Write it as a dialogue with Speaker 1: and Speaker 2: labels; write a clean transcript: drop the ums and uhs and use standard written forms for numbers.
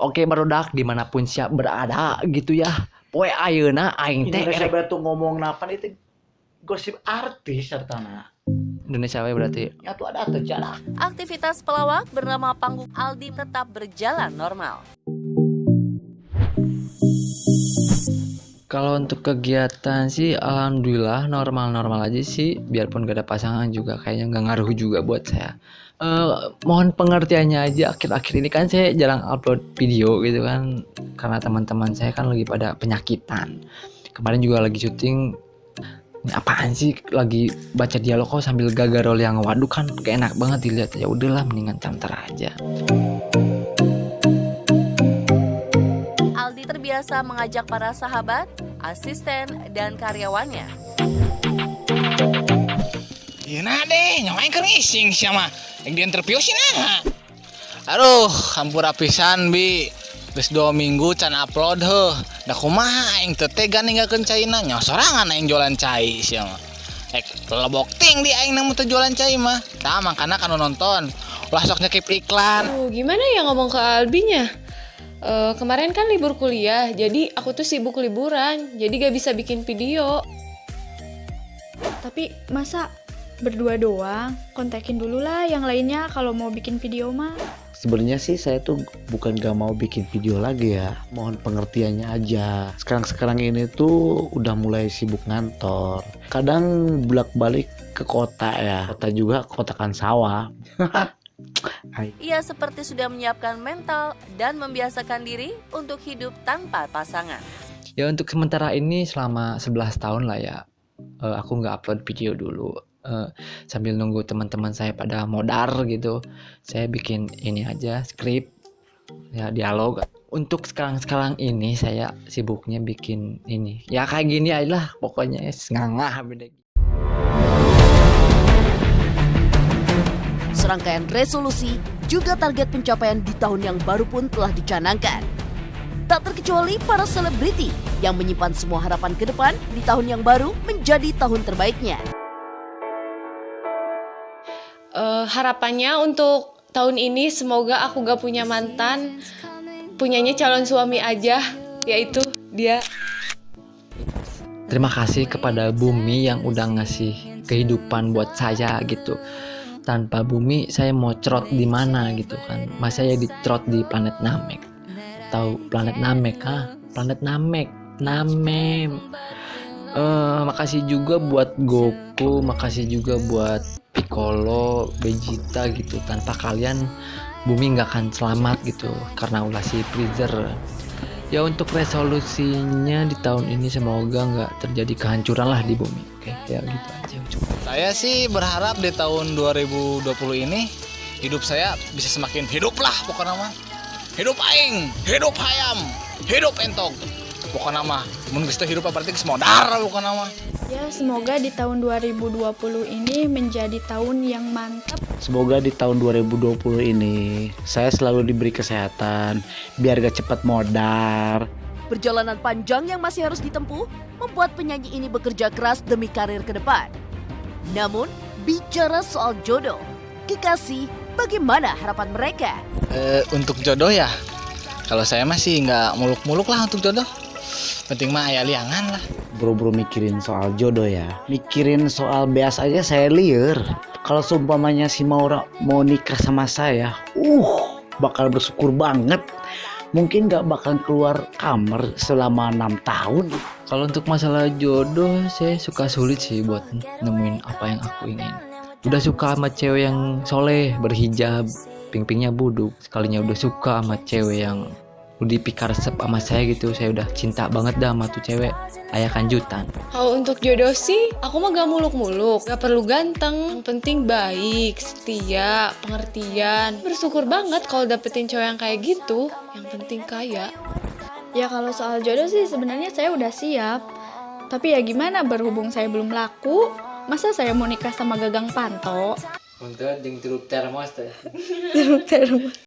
Speaker 1: Oke barudak dimanapun siap berada gitu ya. Poe ayeuna aing teh
Speaker 2: Indonesia batu ngomong napan itu gosip artis sertana.
Speaker 1: Indonesia we berarti.
Speaker 2: Ya tuh ada jarak.
Speaker 3: Aktivitas pelawak bernama Panggung Aldi tetap berjalan normal.
Speaker 1: Kalau untuk kegiatan sih alhamdulillah normal-normal aja sih, biarpun gak ada pasangan juga kayaknya nggak ngaruh juga buat saya. Mohon pengertiannya aja, akhir-akhir ini kan saya jarang upload video gitu kan, karena teman-teman saya kan lagi pada penyakitan. Kemarin juga lagi syuting, ini apaan sih lagi baca dialog kok sambil gagarol yang waduh kan gak enak banget dilihat, ya udahlah mendingan canter aja.
Speaker 3: Aldi terbiasa mengajak para sahabat, asisten, dan karyawannya.
Speaker 4: Iya nah deh, nyamain keur ngising siapa? Yang di interview sih nah. Aduh, hampura pisan bi. Geus 2 minggu can upload heuh. Da kumaha aing teu tega ninggalkeun caina nya sorangan aing jualan cai sia mah. Lobok ting di aing namun teu jualan cai mah. Tah makana kanu nonton. Ulah sok nyekip iklan.
Speaker 5: Gimana ya ngomong ke Albinya? Kemarin kan libur kuliah, jadi aku tuh sibuk liburan, jadi gak bisa bikin video.
Speaker 6: Tapi masa berdua doang? Kontakin dulu lah yang lainnya kalau mau bikin video mah.
Speaker 2: Sebenarnya sih saya tuh bukan gak mau bikin video lagi ya, mohon pengertiannya aja. Sekarang ini tuh udah mulai sibuk ngantor. Kadang bolak-balik ke kota ya, kota juga kotakan sawah.
Speaker 3: Ia seperti sudah menyiapkan mental dan membiasakan diri untuk hidup tanpa pasangan.
Speaker 1: Ya untuk sementara ini selama 11 tahun lah ya, aku nggak upload video dulu. Sambil nunggu teman-teman saya pada modar gitu, saya bikin ini aja skrip ya, dialog. Untuk sekarang ini saya sibuknya bikin ini ya kayak gini aja lah pokoknya, ngangah beda.
Speaker 3: Serangkaian resolusi juga target pencapaian di tahun yang baru pun telah dicanangkan. Tak terkecuali para selebriti yang menyimpan semua harapan ke depan di tahun yang baru menjadi tahun terbaiknya.
Speaker 5: Harapannya untuk tahun ini semoga aku gak punya mantan, punyanya calon suami aja, yaitu dia.
Speaker 1: Terima kasih kepada Bumi yang udah ngasih kehidupan buat saya gitu. Tanpa Bumi saya mau cerot di mana gitu kan. Masa saya dicerot di planet Namek. Tahu planet Namek Planet Namek. Makasih juga buat Goku, makasih juga buat Piccolo, Vegeta gitu. Tanpa kalian Bumi nggak akan selamat gitu karena ulah si Freezer. Ya untuk resolusinya di tahun ini semoga nggak terjadi kehancuran lah di Bumi. Oke, ya gitu aja.
Speaker 4: Saya sih berharap di tahun 2020 ini hidup saya bisa semakin hidup lah pokoknya mah. Hidup aing, hidup hayam, hidup entog. Pokoknya mah mun geus teu hidup berarti geus modar pokoknya mah.
Speaker 6: Ya semoga di tahun 2020 ini menjadi tahun yang mantap.
Speaker 2: Semoga di tahun 2020 ini saya selalu diberi kesehatan biar gak cepat modar.
Speaker 3: Perjalanan panjang yang masih harus ditempuh membuat penyanyi ini bekerja keras demi karir ke depan. Namun, bicara soal jodoh, kekasih, bagaimana harapan mereka?
Speaker 4: Untuk jodoh ya, kalau saya masih nggak muluk-muluk lah untuk jodoh. Penting mah aya liangan lah.
Speaker 2: Buru-buru mikirin soal jodoh ya. Mikirin soal beas aja saya liar. Kalau seumpamanya si Maura mau nikah sama saya, bakal bersyukur banget. Mungkin gak bakal keluar kamar selama 6 tahun.
Speaker 1: Kalau untuk masalah jodoh, saya suka sulit sih buat nemuin apa yang aku ingin. Udah suka sama cewek yang soleh, berhijab, ping-pingnya buduk. Sekalinya udah suka sama cewek yang udah pikar resep sama saya gitu, saya udah cinta banget dah sama tuh cewek, ayah kanjutan.
Speaker 5: Kalau untuk jodoh sih, aku mah gak muluk-muluk, gak perlu ganteng, yang penting baik, setia, pengertian. Bersyukur banget kalau dapetin cowok yang kayak gitu, yang penting kaya.
Speaker 6: Ya kalau soal jodoh sih sebenarnya saya udah siap. Tapi ya gimana, berhubung saya belum laku, masa saya mau nikah sama gagang panto?
Speaker 1: Untuk jeung Truk Termos teh.
Speaker 6: Terus